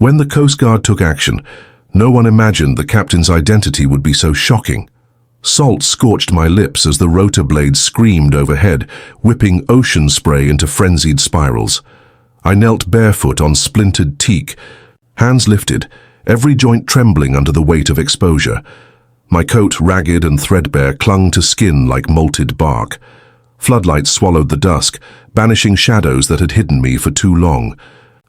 When the Coast Guard took action, no one imagined the captain's identity would be so shocking. Salt scorched my lips as the rotor blades screamed overhead, whipping ocean spray into frenzied spirals. I knelt barefoot on splintered teak, hands lifted, every joint trembling under the weight of exposure. My coat, ragged and threadbare, clung to skin like molted bark. Floodlights swallowed the dusk, banishing shadows that had hidden me for too long.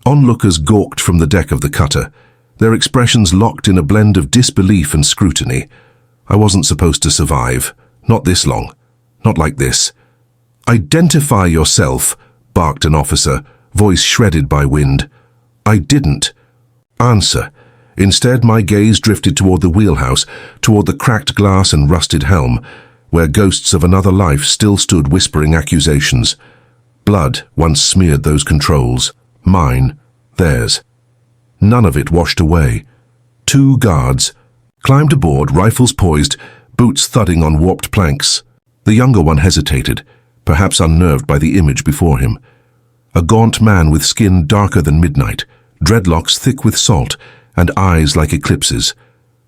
Onlookers gawked from the deck of the cutter, their expressions locked in a blend of disbelief and scrutiny. I wasn't supposed to survive. Not this long. Not like this. "Identify yourself," barked an officer, voice shredded by wind. I didn't answer. Instead, my gaze drifted toward the wheelhouse, toward the cracked glass and rusted helm, where ghosts of another life still stood whispering accusations. Blood once smeared those controls. Mine, theirs. None of it washed away. 2 guards climbed aboard, rifles poised, boots thudding on warped planks. The younger one hesitated, perhaps unnerved by the image before him. A gaunt man with skin darker than midnight, dreadlocks thick with salt, and eyes like eclipses.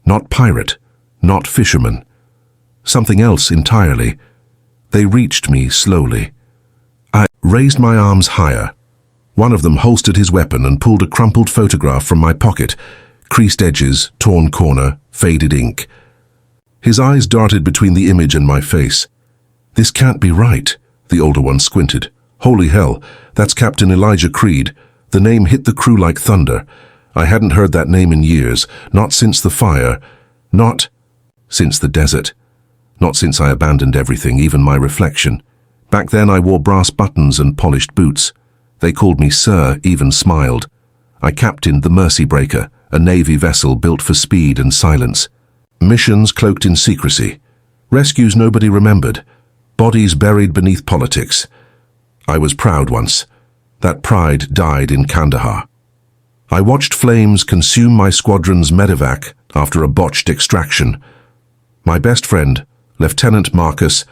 Not pirate, not fisherman. Something else entirely. They reached me slowly. I raised my arms higher. One of them holstered his weapon and pulled a crumpled photograph from my pocket. Creased edges, torn corner, faded ink. His eyes darted between the image and my face. "This can't be right," the older one squinted. "Holy hell, that's Captain Elijah Creed." The name hit the crew like thunder. I hadn't heard that name in years, not since the fire, not since the desert, not since I abandoned everything, even my reflection. Back then I wore brass buttons and polished boots. They called me Sir, even smiled. I captained the Mercy Breaker, a Navy vessel built for speed and silence. Missions cloaked in secrecy. Rescues nobody remembered. Bodies buried beneath politics. I was proud once. That pride died in Kandahar. I watched flames consume my squadron's medevac after a botched extraction. My best friend, Lieutenant Marcus,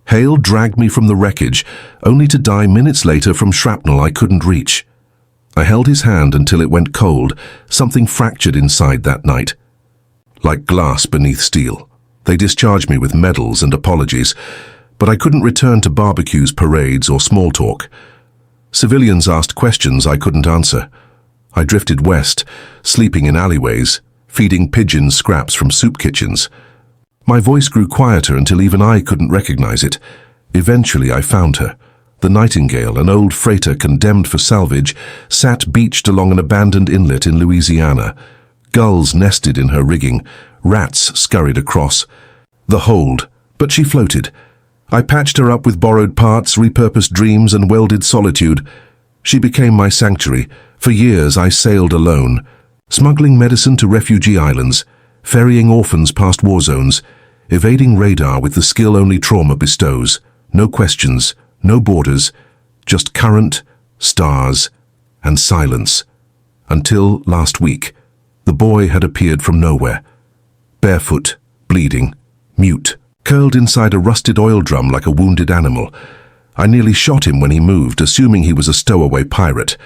Hale, dragged me from the wreckage, only to die minutes later from shrapnel I couldn't reach. I held his hand until it went cold. Something fractured inside that night. Like glass beneath steel. They discharged me with medals and apologies, but I couldn't return to barbecues, parades, or small talk. Civilians asked questions I couldn't answer. I drifted west, sleeping in alleyways, feeding pigeons scraps from soup kitchens. My voice grew quieter until even I couldn't recognize it. Eventually I found her. The Nightingale, an old freighter condemned for salvage, sat beached along an abandoned inlet in Louisiana. Gulls nested in her rigging. Rats scurried across. The hold, but she floated. I patched her up with borrowed parts, repurposed dreams, and welded solitude. She became my sanctuary. For years I sailed alone, smuggling medicine to refugee islands, ferrying orphans past war zones, evading radar with the skill only trauma bestows. No questions, no borders, just current, stars, and silence. Until last week, the boy had appeared from nowhere. Barefoot, bleeding, mute, curled inside a rusted oil drum like a wounded animal. I nearly shot him when he moved, assuming he was a stowaway pirate.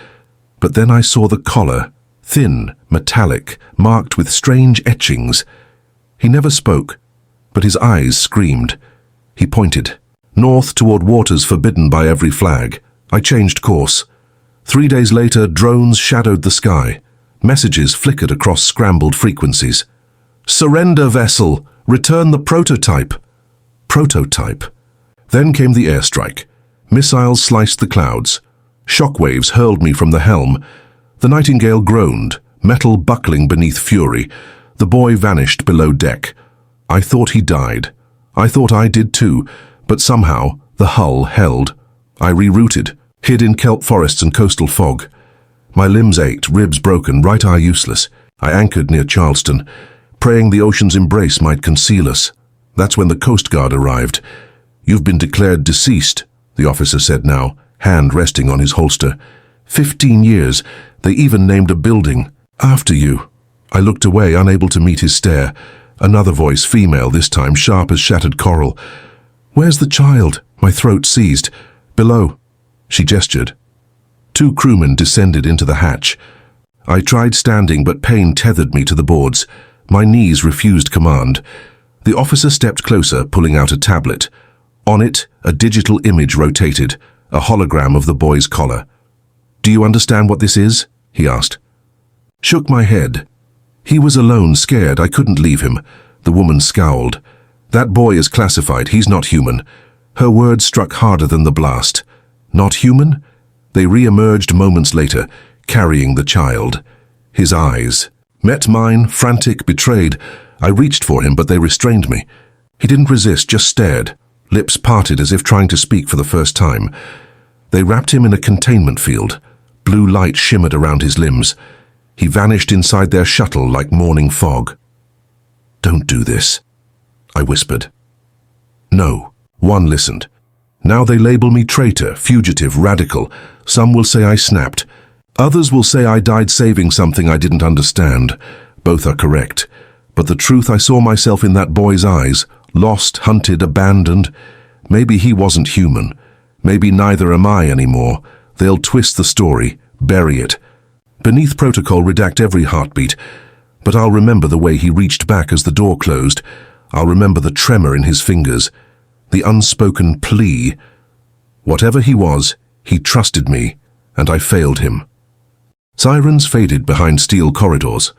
But then I saw the collar, thin, metallic, marked with strange etchings. He never spoke, but his eyes screamed. He pointed, north toward waters forbidden by every flag. I changed course. 3 days later, drones shadowed the sky. Messages flickered across scrambled frequencies. "Surrender, vessel! Return the prototype!" Prototype. Then came the airstrike. Missiles sliced the clouds. Shockwaves hurled me from the helm. The Nightingale groaned, metal buckling beneath fury. The boy vanished below deck. I thought he died. I thought I did too, but somehow the hull held. I rerouted, hid in kelp forests and coastal fog. My limbs ached, ribs broken, right eye useless. I anchored near Charleston, praying the ocean's embrace might conceal us. That's when the Coast Guard arrived. "You've been declared deceased," the officer said now, hand resting on his holster. 15 years. They even named a building after you. I looked away, unable to meet his stare. Another voice, female this time, sharp as shattered coral. "Where's the child?" My throat seized. "Below." She gestured. 2 crewmen descended into the hatch. I tried standing, but pain tethered me to the boards. My knees refused command. The officer stepped closer, pulling out a tablet. On it, a digital image rotated, a hologram of the boy's collar. "Do you understand what this is?" he asked. Shook my head. He was alone, scared. I couldn't leave him. The woman scowled. "That boy is classified. He's not human." Her words struck harder than the blast. Not human? They re-emerged moments later, carrying the child. His eyes met mine, frantic, betrayed. I reached for him, but they restrained me. He didn't resist, just stared, lips parted as if trying to speak for the first time. They wrapped him in a containment field. Blue light shimmered around his limbs. He vanished inside their shuttle like morning fog. "Don't do this," I whispered. No. One listened. "Now they label me traitor, fugitive, radical. Some will say I snapped. Others will say I died saving something I didn't understand. Both are correct. But the truth, I saw myself in that boy's eyes, lost, hunted, abandoned. Maybe he wasn't human. Maybe neither am I anymore. They'll twist the story, bury it. Beneath protocol, redact every heartbeat. But I'll remember the way he reached back as the door closed. I'll remember the tremor in his fingers, the unspoken plea. Whatever he was, he trusted me, and I failed him." Sirens faded behind steel corridors.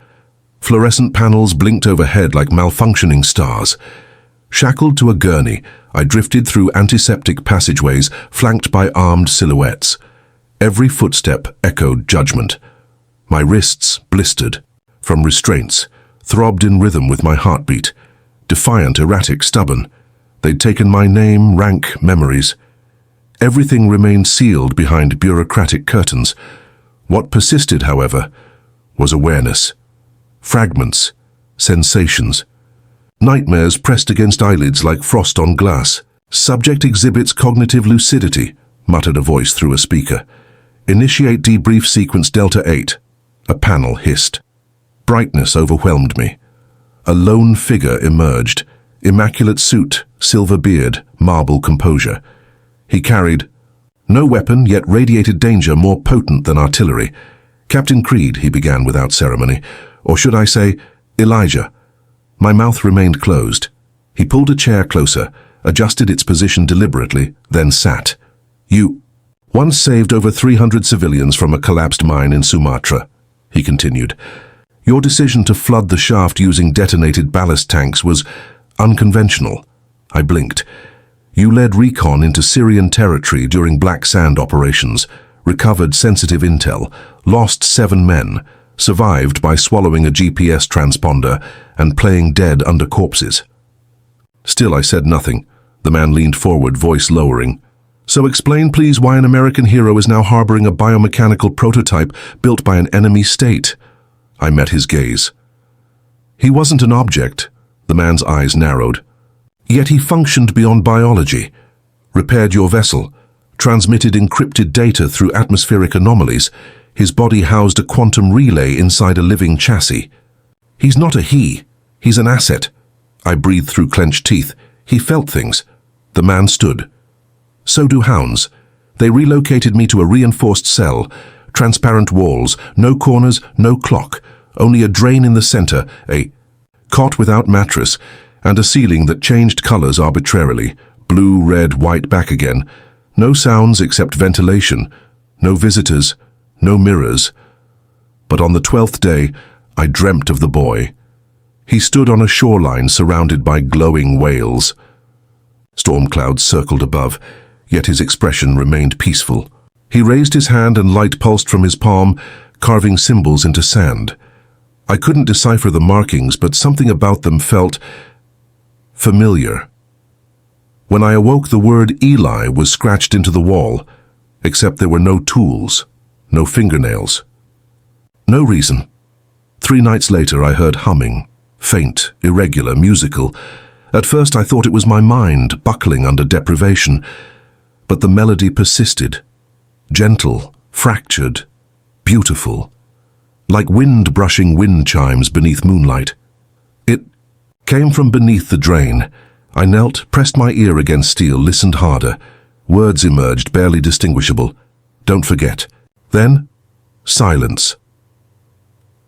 Fluorescent panels blinked overhead like malfunctioning stars. Shackled to a gurney, I drifted through antiseptic passageways flanked by armed silhouettes. Every footstep echoed judgment. My wrists blistered from restraints, throbbed in rhythm with my heartbeat. Defiant, erratic, stubborn. They'd taken my name, rank, memories. Everything remained sealed behind bureaucratic curtains. What persisted, however, was awareness. Fragments, sensations. Nightmares pressed against eyelids like frost on glass. "Subject exhibits cognitive lucidity," muttered a voice through a speaker. "Initiate debrief sequence Delta 8. A panel hissed. Brightness overwhelmed me. A lone figure emerged. Immaculate suit, silver beard, marble composure. He carried no weapon, yet radiated danger more potent than artillery. "Captain Creed," he began without ceremony. Or should I say, Elijah. My mouth remained closed. He pulled a chair closer, adjusted its position deliberately, then sat. "You once saved over 300 civilians from a collapsed mine in Sumatra," he continued. "Your decision to flood the shaft using detonated ballast tanks was unconventional." I blinked. "You led recon into Syrian territory during Black Sand operations, recovered sensitive intel, lost 7 men, survived by swallowing a GPS transponder and playing dead under corpses." Still I said nothing. The man leaned forward, voice lowering. "So explain please why an American hero is now harboring a biomechanical prototype built by an enemy state." I met his gaze. "He wasn't an object." The man's eyes narrowed. "Yet he functioned beyond biology, repaired your vessel, transmitted encrypted data through atmospheric anomalies. His body housed a quantum relay inside a living chassis. He's not a he, he's an asset." I breathed through clenched teeth. "He felt things." The man stood. "So do hounds. They relocated me to a reinforced cell, transparent walls, no corners, no clock, only a drain in the center, a cot without mattress, and a ceiling that changed colors arbitrarily, blue, red, white, back again. No sounds except ventilation, no visitors, no mirrors. But on the 12th day, I dreamt of the boy. He stood on a shoreline surrounded by glowing whales. Storm clouds circled above, yet his expression remained peaceful. He raised his hand and light pulsed from his palm, carving symbols into sand. I couldn't decipher the markings, but something about them felt familiar. When I awoke, the word Eli was scratched into the wall, except there were no tools, no fingernails. No reason. 3 nights later, I heard humming, faint, irregular, musical. At first, I thought it was my mind buckling under deprivation, but the melody persisted. Gentle, fractured, beautiful, like wind brushing wind chimes beneath moonlight. It came from beneath the drain. I knelt, pressed my ear against steel, listened harder. Words emerged, barely distinguishable. "Don't forget." Then, silence.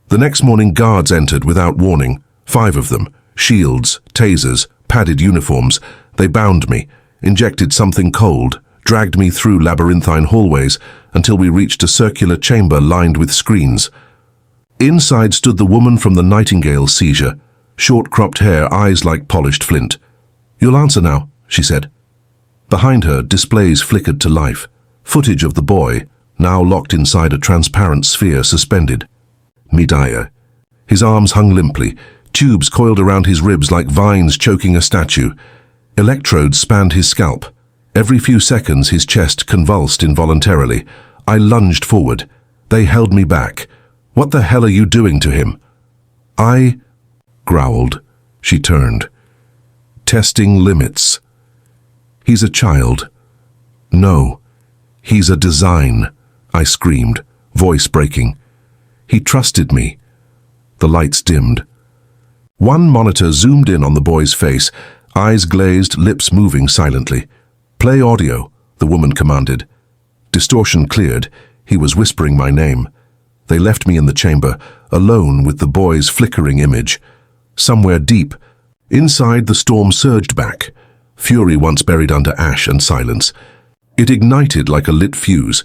The next morning, guards entered without warning, 5 of them, shields, tasers, padded uniforms. They bound me, injected something cold, dragged me through labyrinthine hallways until we reached a circular chamber lined with screens. Inside stood the woman from the Nightingale seizure, short-cropped hair, eyes like polished flint. "You'll answer now," she said. Behind her, displays flickered to life. Footage of the boy, now locked inside a transparent sphere, suspended. Midaya. His arms hung limply, tubes coiled around his ribs like vines choking a statue. Electrodes spanned his scalp. Every few seconds his chest convulsed involuntarily. I lunged forward. They held me back. "What the hell are you doing to him?" "I growled. She turned. "Testing limits." "He's a child." "No, he's a design," I screamed, voice breaking. "He trusted me." The lights dimmed. One monitor zoomed in on the boy's face, eyes glazed, lips moving silently. "Play audio," the woman commanded. Distortion cleared. He was whispering my name. They left me in the chamber, alone with the boy's flickering image. Somewhere deep, inside, the storm surged back, fury once buried under ash and silence. It ignited like a lit fuse.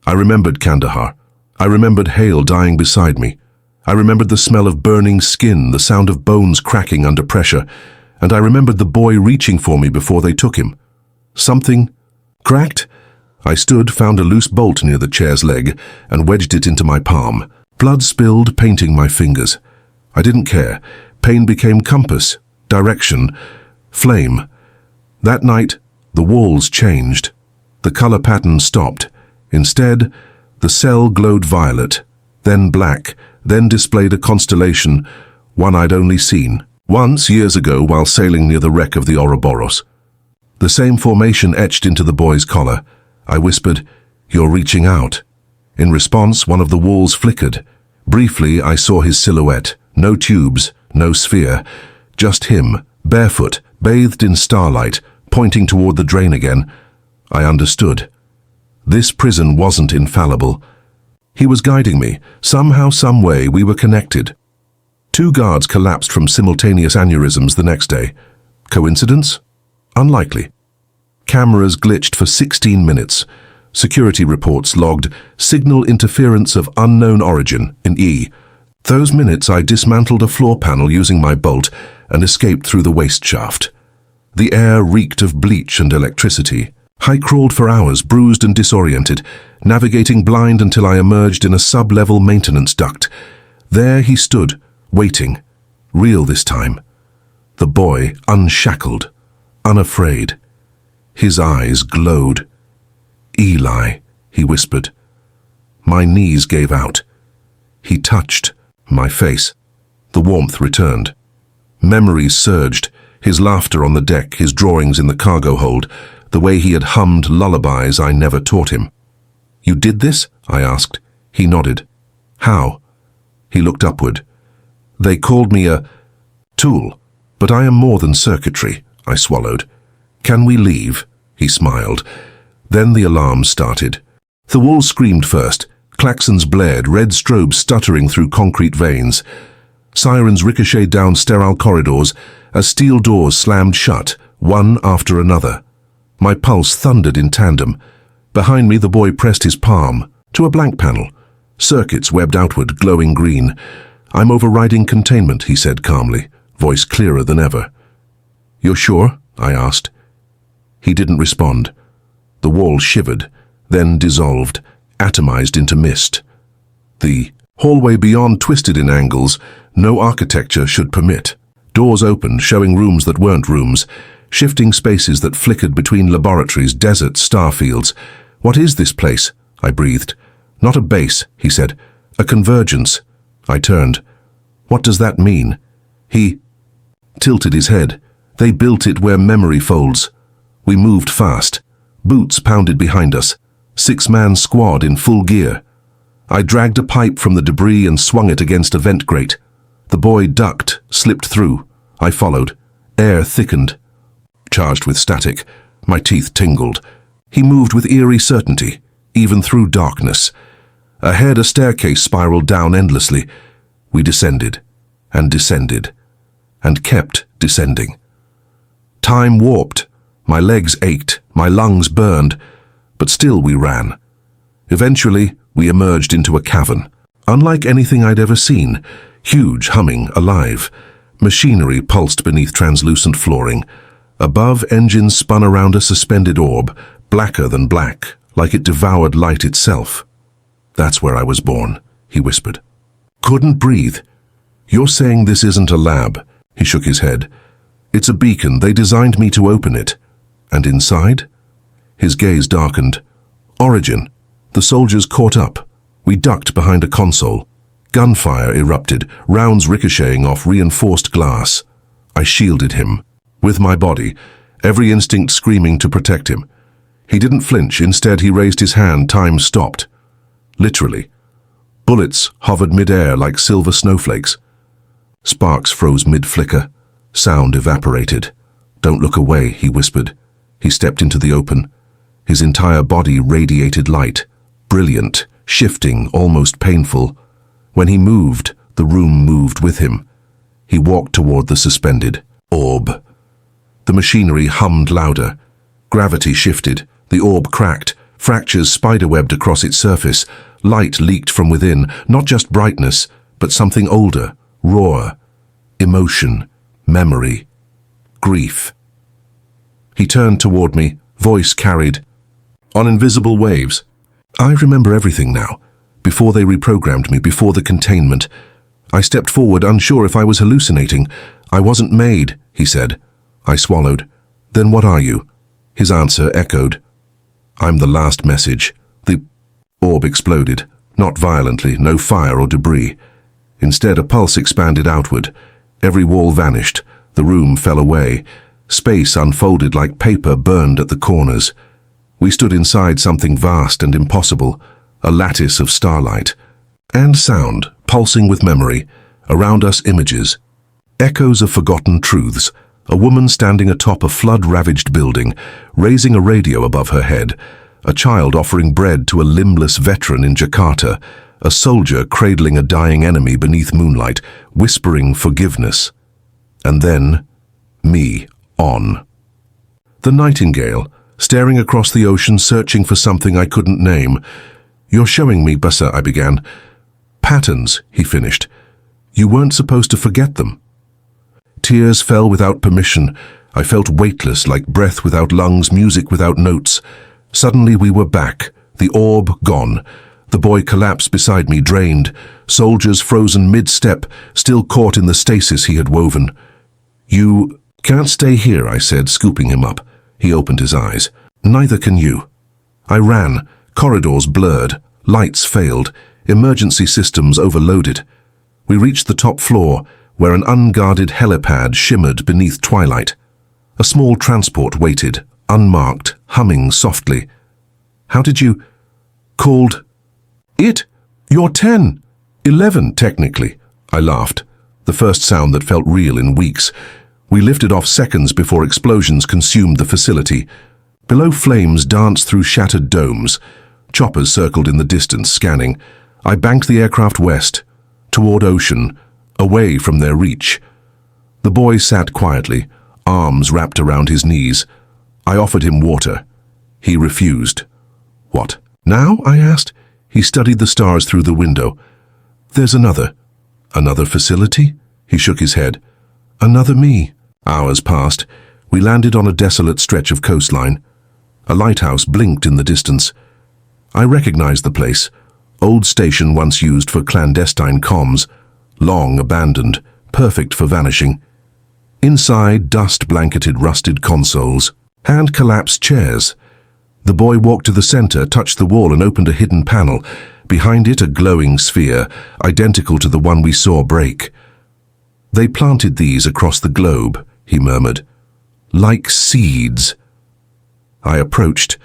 I remembered Kandahar. I remembered Hale dying beside me. I remembered the smell of burning skin, the sound of bones cracking under pressure, and I remembered the boy reaching for me before they took him. Something cracked. I stood, found a loose bolt near the chair's leg, and wedged it into my palm. Blood spilled, painting my fingers. I didn't care. Pain became compass, direction, flame. That night, the walls changed. The color pattern stopped. Instead, the cell glowed violet, then black, then displayed a constellation, one I'd only seen once years ago while sailing near the wreck of the Ouroboros. The same formation etched into the boy's collar. I whispered, "You're reaching out." In response, one of the walls flickered. Briefly, I saw his silhouette. No tubes, no sphere. Just him, barefoot, bathed in starlight, pointing toward the drain again. I understood. This prison wasn't infallible. He was guiding me. Somehow, some way, we were connected. 2 guards collapsed from simultaneous aneurysms the next day. Coincidence? Unlikely. Cameras glitched for 16 minutes. Security reports logged signal interference of unknown origin in E. Those minutes I dismantled a floor panel using my bolt and escaped through the waste shaft. The air reeked of bleach and electricity. I crawled for hours, bruised and disoriented, navigating blind until I emerged in a sub-level maintenance duct. There he stood, waiting. Real this time. The boy, unshackled, unafraid. His eyes glowed. "Eli," he whispered. My knees gave out. He touched my face. The warmth returned. Memories surged, his laughter on the deck, his drawings in the cargo hold, the way he had hummed lullabies I never taught him. "You did this?" I asked. He nodded. "How?" He looked upward. "They called me a tool, but I am more than circuitry," I swallowed. "Can we leave?" He smiled. Then the alarms started. The walls screamed first. Klaxons blared, red strobes stuttering through concrete veins. Sirens ricocheted down sterile corridors as steel doors slammed shut, one after another. My pulse thundered in tandem. Behind me, the boy pressed his palm to a blank panel. Circuits webbed outward, glowing green. "I'm overriding containment," he said calmly, voice clearer than ever. "You're sure?" I asked. He didn't respond. The wall shivered, then dissolved, atomized into mist. The hallway beyond twisted in angles no architecture should permit. Doors opened, showing rooms that weren't rooms, shifting spaces that flickered between laboratories, deserts, starfields. "What is this place?" I breathed. "Not a base," he said. "A convergence." I turned. "What does that mean?" He tilted his head. "They built it where memory folds." We moved fast. Boots pounded behind us. 6-man squad in full gear. I dragged a pipe from the debris and swung it against a vent grate. The boy ducked, slipped through. I followed. Air thickened, charged with static. My teeth tingled. He moved with eerie certainty, even through darkness. Ahead, a staircase spiraled down endlessly. We descended, and descended, and kept descending. Time warped. My legs ached, my lungs burned, but still we ran. Eventually, we emerged into a cavern. Unlike anything I'd ever seen, huge, humming, alive. Machinery pulsed beneath translucent flooring. Above, engines spun around a suspended orb, blacker than black, like it devoured light itself. "That's where I was born," he whispered. "Couldn't breathe." "You're saying this isn't a lab?" He shook his head. "It's a beacon. They designed me to open it." "And inside?" His gaze darkened. "Origin." The soldiers caught up. We ducked behind a console. Gunfire erupted, rounds ricocheting off reinforced glass. I shielded him. With my body, every instinct screaming to protect him. He didn't flinch. Instead, he raised his hand. Time stopped. Literally. Bullets hovered mid-air like silver snowflakes. Sparks froze mid-flicker. Sound evaporated. "Don't look away," he whispered. He stepped into the open. His entire body radiated light. Brilliant, shifting, almost painful. When he moved, the room moved with him. He walked toward the suspended orb. The machinery hummed louder. Gravity shifted. The orb cracked. Fractures spiderwebbed across its surface. Light leaked from within, not just brightness, but something older, rawer. Emotion, memory, grief. He turned toward me, voice carried on invisible waves. I remember everything now. Before they reprogrammed me, before the containment. I stepped forward, unsure if I was hallucinating. "I wasn't made," he said. I swallowed. "Then what are you?" His answer echoed. "I'm the last message." The orb exploded, not violently, no fire or debris. Instead, a pulse expanded outward. Every wall vanished. The room fell away. Space unfolded like paper burned at the corners. We stood inside something vast and impossible, a lattice of starlight. And sound, pulsing with memory. Around us images. Echoes of forgotten truths. A woman standing atop a flood-ravaged building, raising a radio above her head. A child offering bread to a limbless veteran in Jakarta. A soldier cradling a dying enemy beneath moonlight, whispering forgiveness. And then, me, on. The nightingale, staring across the ocean, searching for something I couldn't name. "You're showing me, Basa," I began. "Patterns," he finished. "You weren't supposed to forget them." Tears fell without permission. I felt weightless, like breath without lungs, music without notes. Suddenly we were back, the orb gone. The boy collapsed beside me, drained. Soldiers frozen mid-step, still caught in the stasis he had woven. "You can't stay here," I said, scooping him up. He opened his eyes. "Neither can you." I ran. Corridors blurred. Lights failed. Emergency systems overloaded. We reached the top floor, where an unguarded helipad shimmered beneath twilight. A small transport waited, unmarked, humming softly. "How did you—" "Called it? You're 10. 11, technically." I laughed, the first sound that felt real in weeks. We lifted off seconds before explosions consumed the facility. Below, flames danced through shattered domes. Choppers circled in the distance, scanning. I banked the aircraft west, toward ocean, away from their reach. The boy sat quietly, arms wrapped around his knees. I offered him water. He refused. "What, now?" I asked. He studied the stars through the window. "There's another." "Another facility?" He shook his head. "Another me." Hours passed. We landed on a desolate stretch of coastline. A lighthouse blinked in the distance. I recognized the place. Old station once used for clandestine comms. Long abandoned, perfect for vanishing. Inside, dust-blanketed rusted consoles. Hand-collapsed chairs. The boy walked to the center, touched the wall and opened a hidden panel. Behind it, a glowing sphere, identical to the one we saw break. "They planted these across the globe," he murmured. "Like seeds." I approached,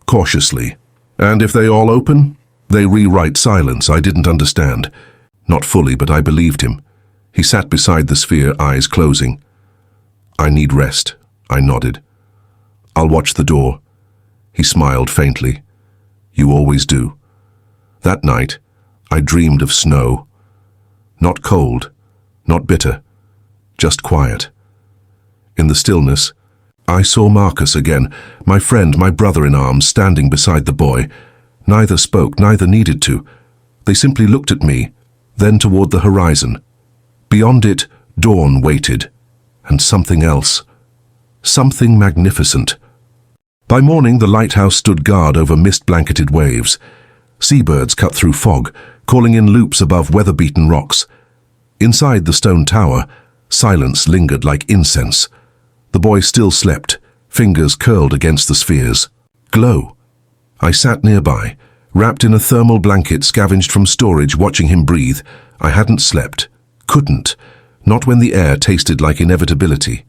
cautiously. "And if they all open?" "They rewrite silence." I didn't understand. Not fully, but I believed him. He sat beside the sphere, eyes closing. "I need rest," I nodded. "I'll watch the door." He smiled faintly. "You always do." That night, I dreamed of snow. Not cold, not bitter, just quiet. In the stillness, I saw Marcus again, my friend, my brother in arms, standing beside the boy. Neither spoke, neither needed to. They simply looked at me, then toward the horizon. Beyond it, dawn waited, and something else. Something magnificent. By morning, the lighthouse stood guard over mist-blanketed waves. Seabirds cut through fog, calling in loops above weather-beaten rocks. Inside the stone tower, silence lingered like incense. The boy still slept, fingers curled against the spheres. Glow. I sat nearby, wrapped in a thermal blanket scavenged from storage, watching him breathe. I hadn't slept. Couldn't. Not when the air tasted like inevitability.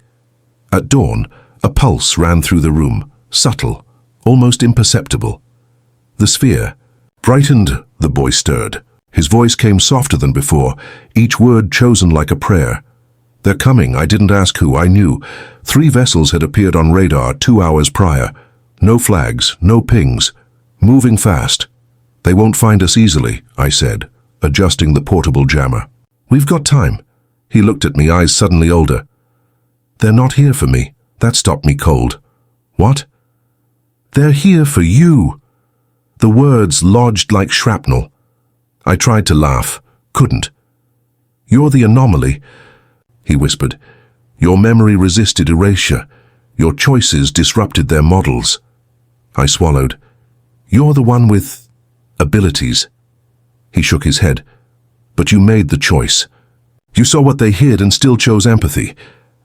At dawn, a pulse ran through the room, subtle, almost imperceptible. The sphere brightened. The boy stirred. His voice came softer than before, each word chosen like a prayer. They're coming. I didn't ask who, I knew. 3 vessels had appeared on radar 2 hours prior. No flags, no pings. Moving fast. They won't find us easily, I said, adjusting the portable jammer. We've got time. He looked at me, eyes suddenly older. They're not here for me. That stopped me cold. What? They're here for you. The words lodged like shrapnel. I tried to laugh, couldn't. You're the anomaly, he whispered. Your memory resisted erasure. Your choices disrupted their models. I swallowed. You're the one with abilities. He shook his head. But you made the choice. You saw what they hid and still chose empathy.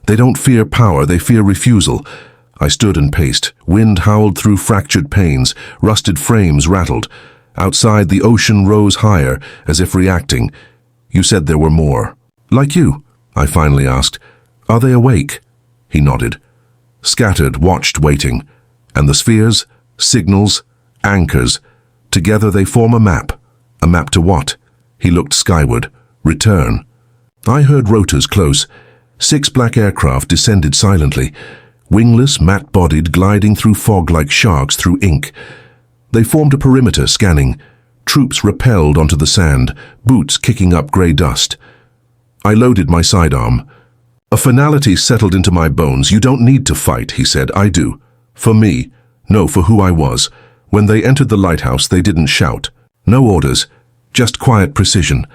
They don't fear power, they fear refusal. I stood and paced. Wind howled through fractured panes, rusted frames rattled. Outside, the ocean rose higher, as if reacting. You said there were more. Like you, I finally asked. Are they awake? He nodded. Scattered, watched, waiting. And the spheres, signals, anchors. Together they form a map. A map to what? He looked skyward. Return. I heard rotors close. 6 black aircraft descended silently. Wingless, matte-bodied, gliding through fog like sharks through ink. They formed a perimeter, scanning. Troops rappelled onto the sand, boots kicking up grey dust. I loaded my sidearm. A finality settled into my bones. You don't need to fight, he said. I do. For me. No, for who I was. When they entered the lighthouse, they didn't shout. No orders. Just quiet precision.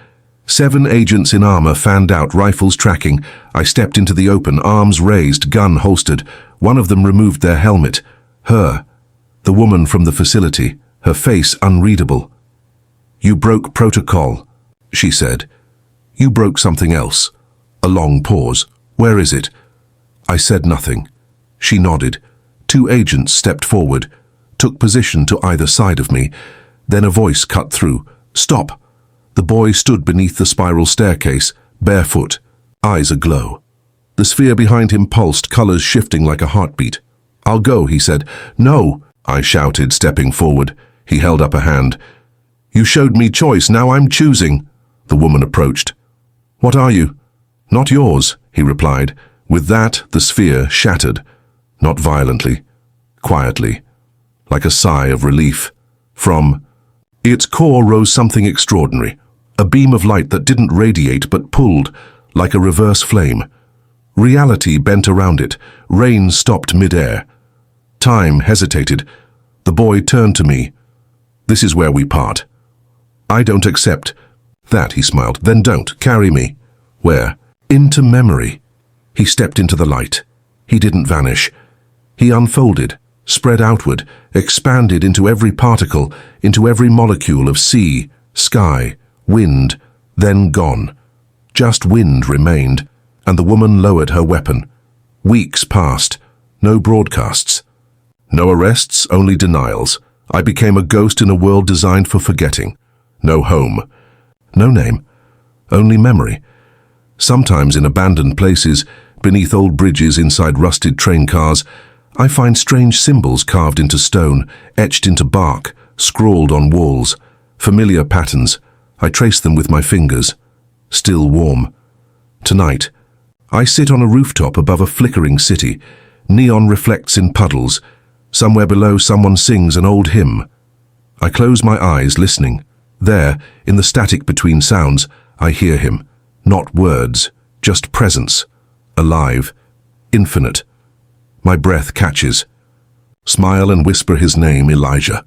7 agents in armor fanned out, rifles tracking. I stepped into the open, arms raised, gun holstered. One of them removed their helmet. Her. The woman from the facility, her face unreadable. You broke protocol, she said. You broke something else. A long pause. Where is it? I said nothing. She nodded. 2 agents stepped forward, took position to either side of me. Then a voice cut through. Stop! The boy stood beneath the spiral staircase, barefoot, eyes aglow. The sphere behind him pulsed, colors shifting like a heartbeat. I'll go, he said. No, I shouted, stepping forward. He held up a hand. You showed me choice, now I'm choosing. The woman approached. What are you? Not yours, he replied. With that, the sphere shattered. Not violently, quietly, like a sigh of relief. From its core rose something extraordinary, a beam of light that didn't radiate but pulled, like a reverse flame. Reality bent around it. Rain stopped mid-air. Time hesitated. The boy turned to me. This is where we part. I don't accept. That, he smiled. Then don't. Carry me. Where? Into memory. He stepped into the light. He didn't vanish. He unfolded, spread outward, expanded into every particle, into every molecule of sea, sky, wind, then gone. Just wind remained, and the woman lowered her weapon. Weeks passed. No broadcasts. No arrests, only denials. I became a ghost in a world designed for forgetting. No home. No name. Only memory. Sometimes in abandoned places, beneath old bridges, inside rusted train cars, I find strange symbols carved into stone, etched into bark, scrawled on walls. Familiar patterns. I trace them with my fingers. Still warm. Tonight, I sit on a rooftop above a flickering city. Neon reflects in puddles. Somewhere below, someone sings an old hymn. I close my eyes, listening. There, in the static between sounds, I hear him. Not words, just presence. Alive, infinite. My breath catches. Smile and whisper his name, Elijah.